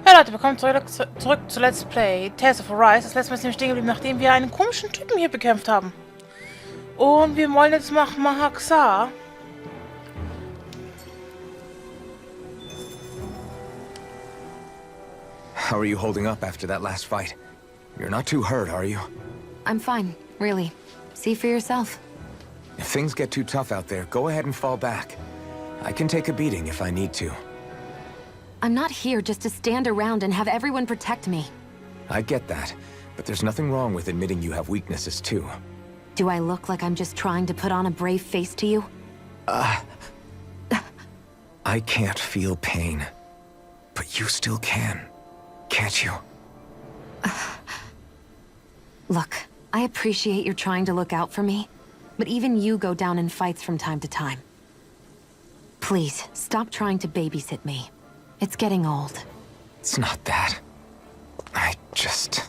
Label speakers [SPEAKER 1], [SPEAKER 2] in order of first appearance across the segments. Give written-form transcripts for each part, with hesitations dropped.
[SPEAKER 1] Ja Leute, willkommen zurück zu Let's Play Tales of Arise. Das letzte Mal sind wir stehen geblieben, nachdem wir einen komischen Typen hier bekämpft haben. Und wir wollen jetzt nach Mahag Saar.
[SPEAKER 2] How are you holding up after that last fight? You're not too hurt, are you?
[SPEAKER 3] I'm fine, really. See for yourself.
[SPEAKER 2] If things get too tough out there, go ahead and fall back. I can take a beating if I need to.
[SPEAKER 3] I'm not here just to stand around and have everyone protect me.
[SPEAKER 2] I get that, but there's nothing wrong with admitting you have weaknesses too.
[SPEAKER 3] Do I look like I'm just trying to put on a brave face to you?
[SPEAKER 2] I can't feel pain. But you still can. Can't you?
[SPEAKER 3] Look, I appreciate you're trying to look out for me, but even you go down in fights from time to time. Please, stop trying to babysit me. It's getting old.
[SPEAKER 2] It's not that. I just...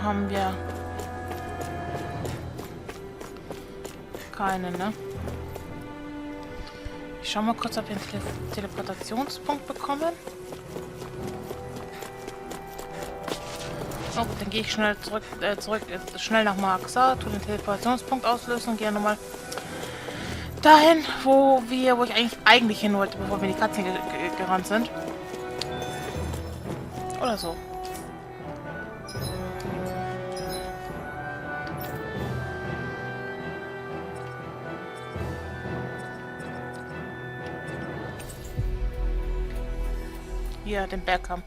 [SPEAKER 1] Haben wir keine, ne? Ich schau mal kurz, ob wir einen Teleportationspunkt bekommen. Oh, dann gehe ich schnell schnell nach Mahag Saar, tue den Teleportationspunkt auslösen und gehe nochmal dahin, wo ich eigentlich hin wollte, bevor wir in die Cutscene gerannt sind. Oder so. Hier, den Bergkamm.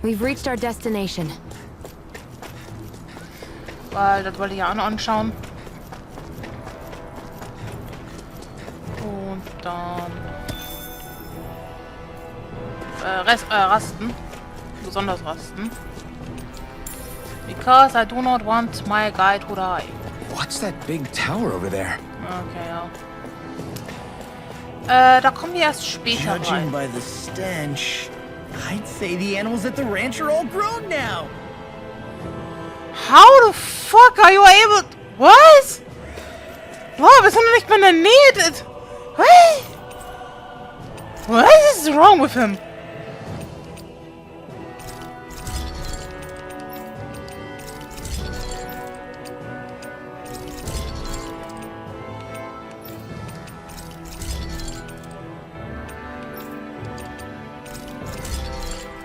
[SPEAKER 3] We've reached our destination.
[SPEAKER 1] Weil, das wollte ich ja auch noch anschauen. Und dann... rasten. Besonders rasten. Because I do not want my guide to die.
[SPEAKER 2] What's that big tower over there?
[SPEAKER 1] Okay, ja. Da kommen wir erst später
[SPEAKER 4] Judging
[SPEAKER 1] rein.
[SPEAKER 4] by the stench, I'd say the animals at the ranch are all grown now.
[SPEAKER 1] How the fuck are you able... What? Wow, wir sind noch nicht mal in der Nähe. What is wrong with him?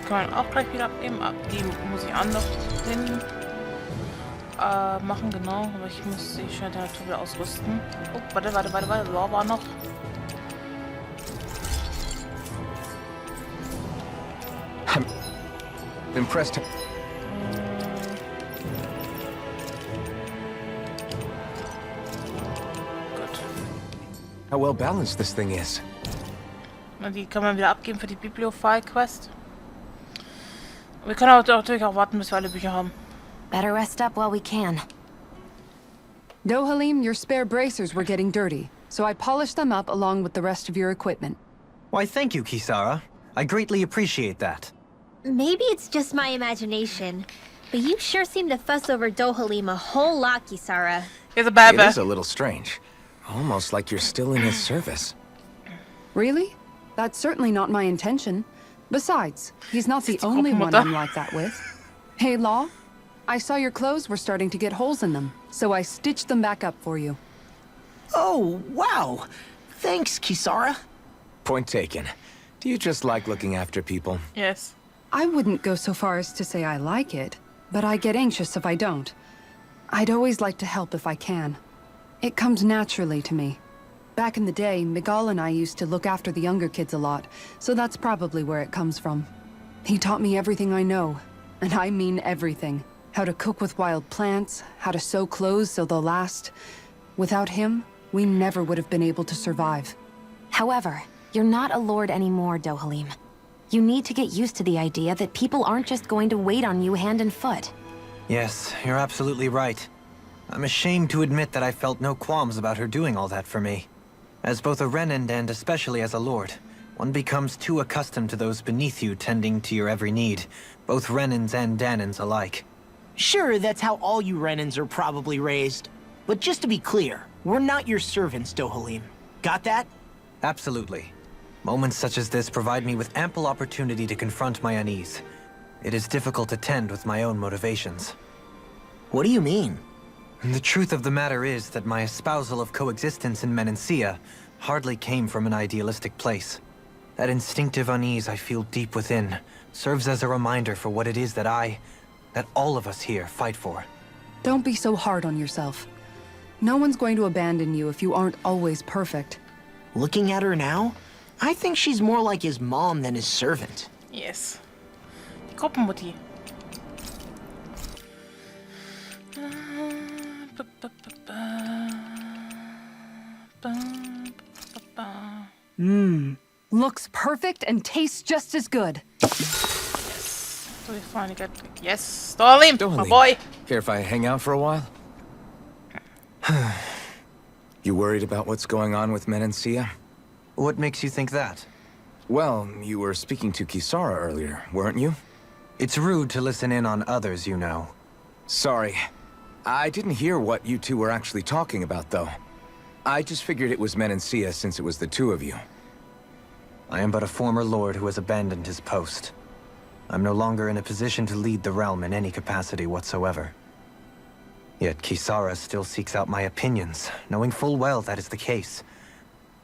[SPEAKER 1] Kann man auch gleich wieder abgeben. Die muss ich anders hin machen, genau. Aber ich muss die Schnelltemperatur wieder ausrüsten. Oh, warte. War noch.
[SPEAKER 2] I'm impressed.
[SPEAKER 1] Gut.
[SPEAKER 2] How well balanced this thing is.
[SPEAKER 1] Und die kann man wieder abgeben für die Bibliophile-Quest. Wir können aber natürlich auch warten, bis wir alle Bücher haben.
[SPEAKER 3] Better rest up while we can.
[SPEAKER 5] Dohalim, your spare bracers were getting dirty, so I polished them up along with the rest of your equipment.
[SPEAKER 4] Why, thank you, Kisara. I greatly appreciate that.
[SPEAKER 6] Maybe it's just my imagination, but you sure seem to fuss over Dohalim a whole lot, Kisara.
[SPEAKER 1] Here's a bad
[SPEAKER 2] It is a little strange. Almost like you're still in his service.
[SPEAKER 5] Really? That's certainly not my intention. Besides, he's not the only one I'm like that with. Hey, Law, I saw your clothes were starting to get holes in them, so I stitched them back up for you.
[SPEAKER 4] Oh, wow. Thanks, Kisara.
[SPEAKER 2] Point taken. Do you just like looking after people?
[SPEAKER 1] Yes.
[SPEAKER 5] I wouldn't go so far as to say I like it, but I get anxious if I don't. I'd always like to help if I can. It comes naturally to me. Back in the day, Miguel and I used to look after the younger kids a lot, so that's probably where it comes from. He taught me everything I know, and I mean everything. How to cook with wild plants, how to sew clothes so they'll last. Without him, we never would have been able to survive.
[SPEAKER 3] However, you're not a lord anymore, Dohalim. You need to get used to the idea that people aren't just going to wait on you hand and foot.
[SPEAKER 4] Yes, you're absolutely right. I'm ashamed to admit that I felt no qualms about her doing all that for me. As both a Renan and especially as a lord, one becomes too accustomed to those beneath you tending to your every need, both Renans and Danans alike.
[SPEAKER 7] Sure, that's how all you Renans are probably raised. But just to be clear, We're not your servants, Dohalim. Got that?
[SPEAKER 4] Absolutely. Moments such as this provide me with ample opportunity to confront my unease. It is difficult to tend with my own motivations.
[SPEAKER 7] What do you mean?
[SPEAKER 4] The truth of the matter is that my espousal of coexistence in Menancia hardly came from an idealistic place. That instinctive unease I feel deep within serves as a reminder for what it is that all of us here fight for.
[SPEAKER 5] Don't be so hard on yourself. No one's going to abandon you if you aren't always perfect.
[SPEAKER 7] Looking at her now, I think she's more like his mom than his servant.
[SPEAKER 1] Yes. Die Gruppenmutti.
[SPEAKER 5] Looks perfect and tastes just as good.
[SPEAKER 1] So we finally get... Yes, Dohalim, my
[SPEAKER 2] Dohalim.
[SPEAKER 1] boy.
[SPEAKER 2] Care if I hang out for a while? You worried about what's going on with Menancia?
[SPEAKER 4] What makes you think that?
[SPEAKER 2] Well, you were speaking to Kisara earlier, weren't you?
[SPEAKER 4] It's rude to listen in on others, you know.
[SPEAKER 2] Sorry. I didn't hear what you two were actually talking about, though. I just figured it was Menancia since it was the two of you.
[SPEAKER 4] I am but a former lord who has abandoned his post. I'm no longer in a position to lead the realm in any capacity whatsoever. Yet Kisara still seeks out my opinions, knowing full well that is the case.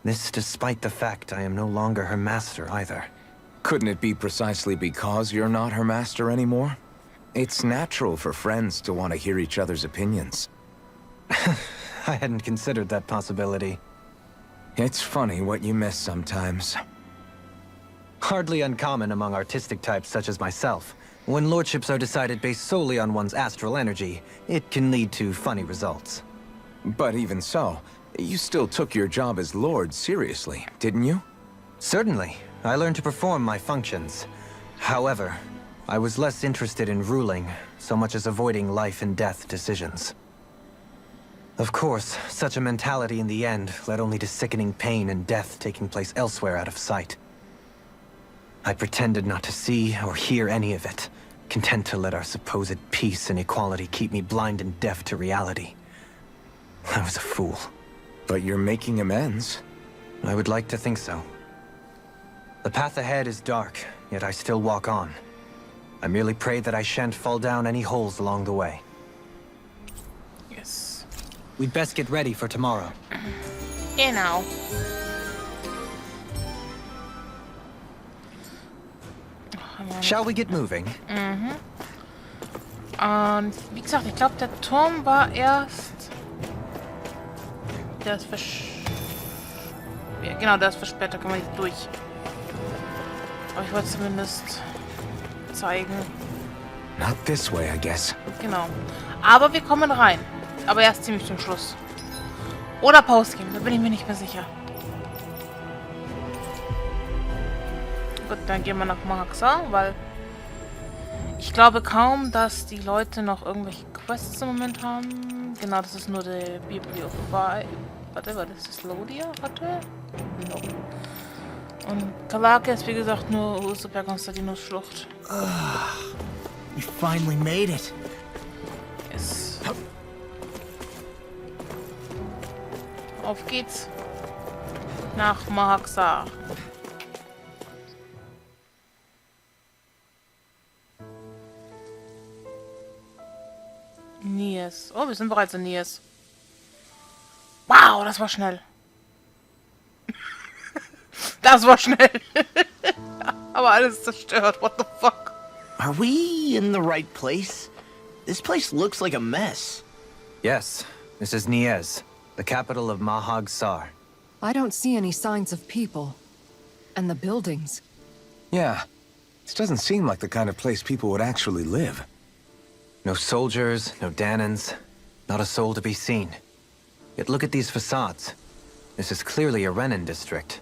[SPEAKER 4] This despite the fact I am no longer her master either.
[SPEAKER 2] Couldn't it be precisely because you're not her master anymore? It's natural for friends to want to hear each other's opinions.
[SPEAKER 4] I hadn't considered that possibility.
[SPEAKER 2] It's funny what you miss sometimes.
[SPEAKER 4] Hardly uncommon among artistic types such as myself. When lordships are decided based solely on one's astral energy, it can lead to funny results.
[SPEAKER 2] But even so, you still took your job as lord seriously, didn't you?
[SPEAKER 4] Certainly. I learned to perform my functions. However, I was less interested in ruling, so much as avoiding life and death decisions. Of course, such a mentality in the end led only to sickening pain and death taking place elsewhere out of sight. I pretended not to see or hear any of it, content to let our supposed peace and equality keep me blind and deaf to reality. I was a fool.
[SPEAKER 2] But you're making amends.
[SPEAKER 4] I would like to think so. The path ahead is dark, yet I still walk on. I merely pray that I shan't fall down any holes along the way.
[SPEAKER 1] Yes.
[SPEAKER 4] We'd best get ready for tomorrow.
[SPEAKER 1] Genau.
[SPEAKER 4] Shall we get moving?
[SPEAKER 1] Und wie gesagt, ich glaube, der Turm war erst... Der ist für... Ja, genau, der ist für später, kann man nicht durch. Aber ich wollte zumindest zeigen.
[SPEAKER 2] Not this way, I guess.
[SPEAKER 1] Genau. Aber wir kommen rein. Aber erst ziemlich zum Schluss. Oder Postgame, da bin ich mir nicht mehr sicher. Gut, dann gehen wir nach Mahag Saar, weil ich glaube kaum, dass die Leute noch irgendwelche Quests im Moment haben. Genau, das ist nur der Bibliophile. Warte, war das das Lodia hatte? No. Und Kalake ist wie gesagt nur Useberg Konstantinos Schlucht.
[SPEAKER 7] You finally made it.
[SPEAKER 1] Yes. Auf geht's. Nach Mahag Saar. Niez. Oh, wir sind bereits in Niez. Wow, das war schnell. Das war schnell. Aber alles zerstört. What the fuck?
[SPEAKER 7] Are we in the right place? This place looks like a mess.
[SPEAKER 4] Yes, this is Niez, the capital of Mahag Saar.
[SPEAKER 5] I don't see any signs of people. And the buildings.
[SPEAKER 2] Yeah. This doesn't seem like the kind of place people would actually live.
[SPEAKER 4] No soldiers, no Danans, not a soul to be seen. Yet look at these facades. This is clearly a Renan district.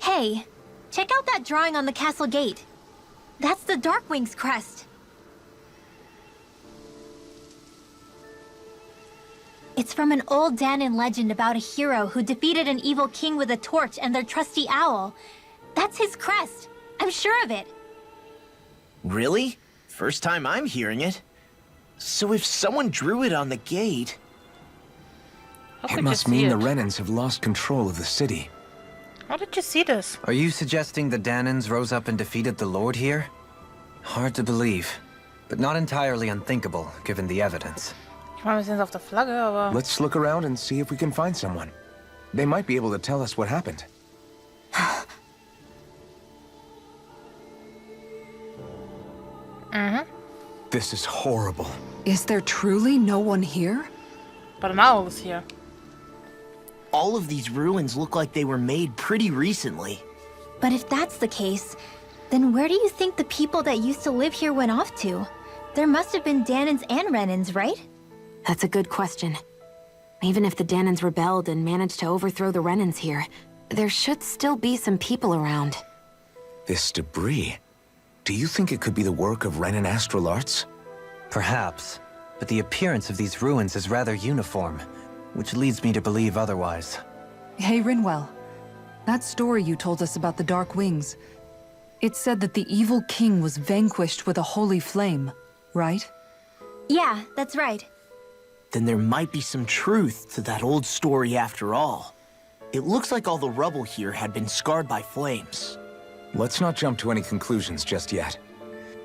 [SPEAKER 6] Hey, check out that drawing on the castle gate. That's the Darkwing's crest. It's from an old Danan legend about a hero who defeated an evil king with a torch and their trusty owl. That's his crest. I'm sure of it.
[SPEAKER 7] Really? First time I'm hearing it. So if someone drew it on the gate...
[SPEAKER 1] How
[SPEAKER 2] It
[SPEAKER 1] could
[SPEAKER 2] must
[SPEAKER 1] you see
[SPEAKER 2] mean the
[SPEAKER 1] it?
[SPEAKER 2] Renans have lost control of the city.
[SPEAKER 1] How did you see this?
[SPEAKER 4] Are you suggesting the Danans rose up and defeated the Lord here? Hard to believe, but not entirely unthinkable, given the evidence.
[SPEAKER 1] Ich meine, wir sehen es auf der Flagge, aber...
[SPEAKER 2] Let's look around and see if we can find someone. They might be able to tell us what happened. This is horrible.
[SPEAKER 5] Is there truly no one here?
[SPEAKER 1] But an owl is here.
[SPEAKER 7] All of these ruins look like they were made pretty recently.
[SPEAKER 6] But if that's the case, then where do you think the people that used to live here went off to? There must have been Danans and Renans, right?
[SPEAKER 3] That's a good question. Even if the Danans rebelled and managed to overthrow the Renans here, there should still be some people around.
[SPEAKER 2] This debris. Do you think it could be the work of Renan astral arts?
[SPEAKER 4] Perhaps, but the appearance of these ruins is rather uniform, which leads me to believe otherwise.
[SPEAKER 5] Hey, Rinwell. That story you told us about the Dark Wings. It said that the evil king was vanquished with a holy flame, right?
[SPEAKER 6] Yeah, that's right.
[SPEAKER 7] Then there might be some truth to that old story after all. It looks like all the rubble here had been scarred by flames.
[SPEAKER 2] Let's not jump to any conclusions just yet.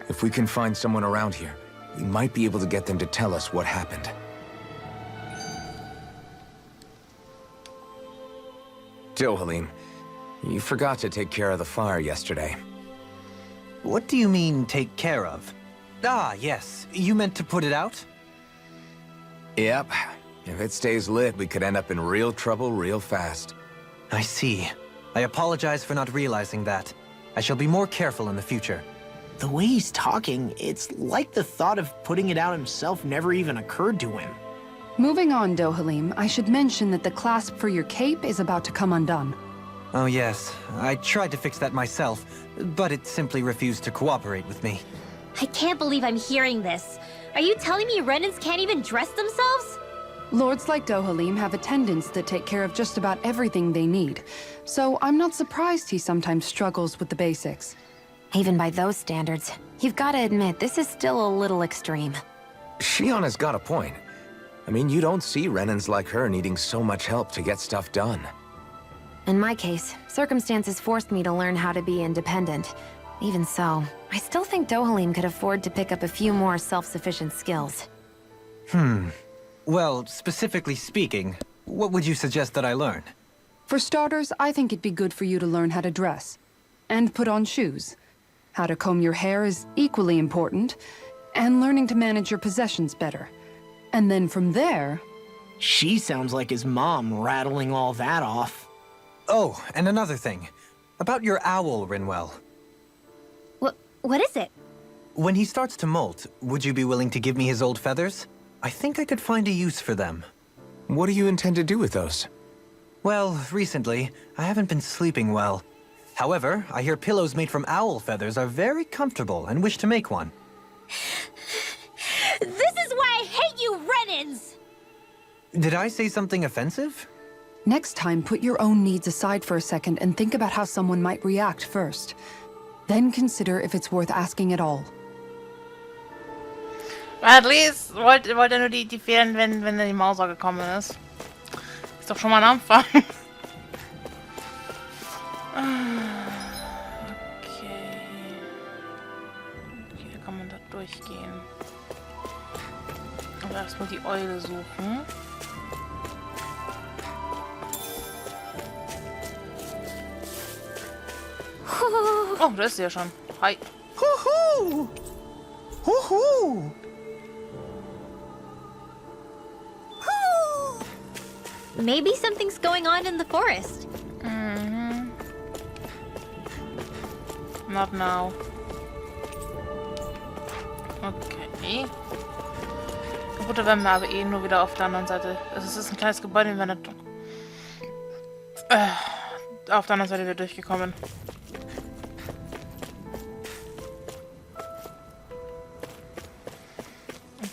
[SPEAKER 2] If we can find someone around here, we might be able to get them to tell us what happened. Dohalim, you forgot to take care of the fire yesterday.
[SPEAKER 4] What do you mean, take care of? Ah, yes. You meant to put it out?
[SPEAKER 2] Yep. If it stays lit, we could end up in real trouble real fast.
[SPEAKER 4] I see. I apologize for not realizing that. I shall be more careful in the future.
[SPEAKER 7] The way he's talking, it's like the thought of putting it out himself never even occurred to him.
[SPEAKER 5] Moving on, Dohalim, I should mention that the clasp for your cape is about to come undone.
[SPEAKER 4] Oh yes, I tried to fix that myself, but it simply refused to cooperate with me.
[SPEAKER 6] I can't believe I'm hearing this. Are you telling me Renans can't even dress themselves?
[SPEAKER 5] Lords like Dohalim have attendants that take care of just about everything they need, so I'm not surprised he sometimes struggles with the basics.
[SPEAKER 3] Even by those standards, you've got to admit this is still a little extreme.
[SPEAKER 2] Shionna's got a point. I mean, you don't see Renans like her needing so much help to get stuff done.
[SPEAKER 3] In my case, circumstances forced me to learn how to be independent. Even so, I still think Dohalim could afford to pick up a few more self-sufficient skills.
[SPEAKER 4] Well, specifically speaking, what would you suggest that I learn?
[SPEAKER 5] For starters, I think it'd be good for you to learn how to dress. And put on shoes. How to comb your hair is equally important. And learning to manage your possessions better. And then from there...
[SPEAKER 7] She sounds like his mom rattling all that off.
[SPEAKER 4] Oh, and another thing. About your owl, Rinwell.
[SPEAKER 6] What is it?
[SPEAKER 4] When he starts to molt, would you be willing to give me his old feathers? I think I could find a use for them.
[SPEAKER 2] What do you intend to do with those?
[SPEAKER 4] Well, recently, I haven't been sleeping well. However, I hear pillows made from owl feathers are very comfortable and wish to make one.
[SPEAKER 6] This is why I hate you, Renans!
[SPEAKER 4] Did I say something offensive?
[SPEAKER 5] Next time, put your own needs aside for a second and think about how someone might react first. Then consider if it's worth asking at all.
[SPEAKER 1] At least wollte er nur die fehlen, wenn die Mauser gekommen ist. Ist doch schon mal ein Anfang. Okay. Okay, da kann man da durchgehen. Aber erstmal die Eule suchen. Oh, da ist sie ja schon. Hi.
[SPEAKER 7] Huhu! Huhu!
[SPEAKER 6] Maybe something's going on in the forest.
[SPEAKER 1] Not now. Okay. Gut, dann wären wir aber eh nur wieder auf der anderen Seite. Also es ist ein kleines Gebäude, wir wären auf der anderen Seite wieder durchgekommen.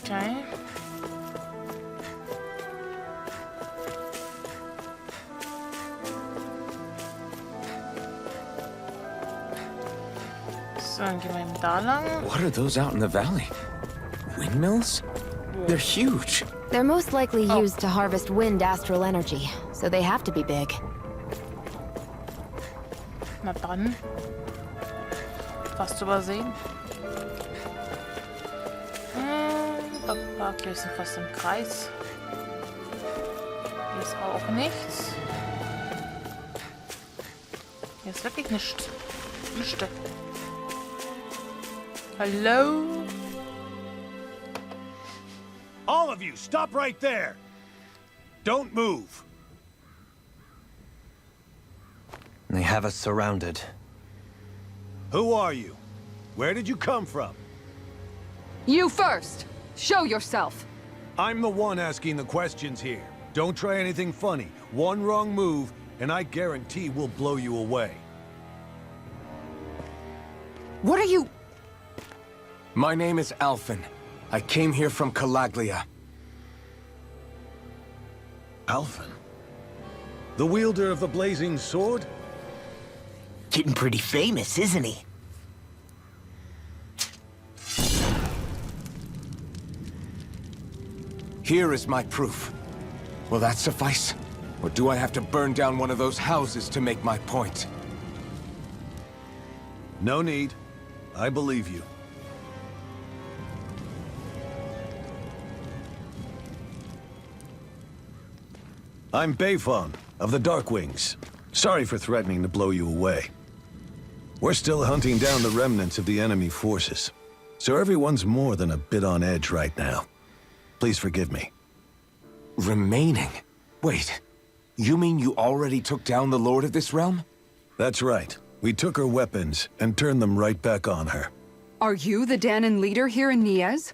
[SPEAKER 1] Okay. So, dann gehen wir eben da lang.
[SPEAKER 2] What are those out in the valley? Windmills? They're huge.
[SPEAKER 3] They're most likely
[SPEAKER 1] Oh.
[SPEAKER 3] used to harvest wind astral energy, so they have to be big.
[SPEAKER 1] Na dann. Fast übersehen. Okay, wir sind fast im Kreis. Hier ist auch nichts. Hier ist wirklich nichts. Nichts. Hallo?
[SPEAKER 8] All of you, stop right there! Don't move!
[SPEAKER 4] They have us surrounded.
[SPEAKER 8] Who are you? Where did you come from?
[SPEAKER 5] You first! Show yourself!
[SPEAKER 8] I'm the one asking the questions here. Don't try anything funny. One wrong move, and I guarantee we'll blow you away.
[SPEAKER 5] What are you...
[SPEAKER 2] My name is Alphen. I came here from Calaglia.
[SPEAKER 8] Alphen? The wielder of the blazing sword?
[SPEAKER 7] Getting pretty famous, isn't he?
[SPEAKER 2] Here is my proof. Will that suffice? Or do I have to burn down one of those houses to make my point?
[SPEAKER 8] No need. I believe you. I'm Bayfon, of the Darkwings. Sorry for threatening to blow you away. We're still hunting down the remnants of the enemy forces, so everyone's more than a bit on edge right now. Please forgive me.
[SPEAKER 2] Remaining? Wait, you mean you already took down the Lord of this realm?
[SPEAKER 8] That's right. We took her weapons and turned them right back on her.
[SPEAKER 5] Are you the Danon leader here in Niez?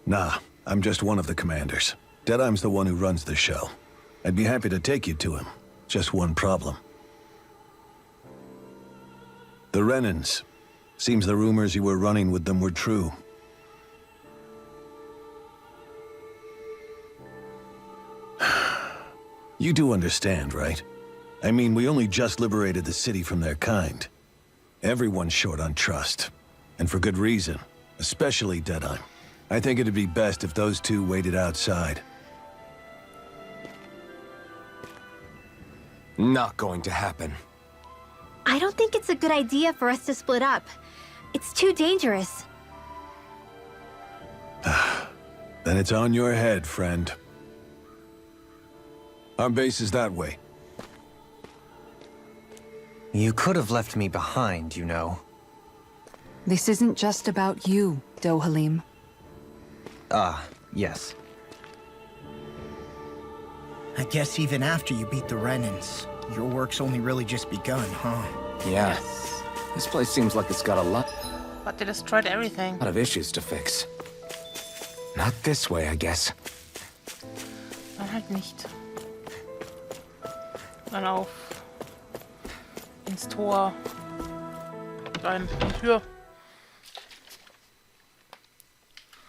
[SPEAKER 8] Nah, I'm just one of the commanders. Deadeye's the one who runs the show. I'd be happy to take you to him. Just one problem. The Renans. Seems the rumors you were running with them were true. You do understand, right? I mean, we only just liberated the city from their kind. Everyone's short on trust. And for good reason. Especially Deadeye. I think it'd be best if those two waited outside.
[SPEAKER 2] Not going to happen.
[SPEAKER 6] I don't think it's a good idea for us to split up. It's too dangerous.
[SPEAKER 8] Then it's on your head, friend. Our base is that way.
[SPEAKER 4] You could have left me behind, you know.
[SPEAKER 5] This isn't just about you, Dohalim.
[SPEAKER 4] Ah, yes.
[SPEAKER 7] I guess even after you beat the Renans, your work's only really just begun, huh?
[SPEAKER 2] Yeah.
[SPEAKER 1] Yes.
[SPEAKER 2] This place seems like it's got a lot
[SPEAKER 1] But they destroyed everything.
[SPEAKER 2] of issues to fix. Not this way, I guess.
[SPEAKER 1] Dann halt nicht. Dann auf ins Tor. Rein in die Tür.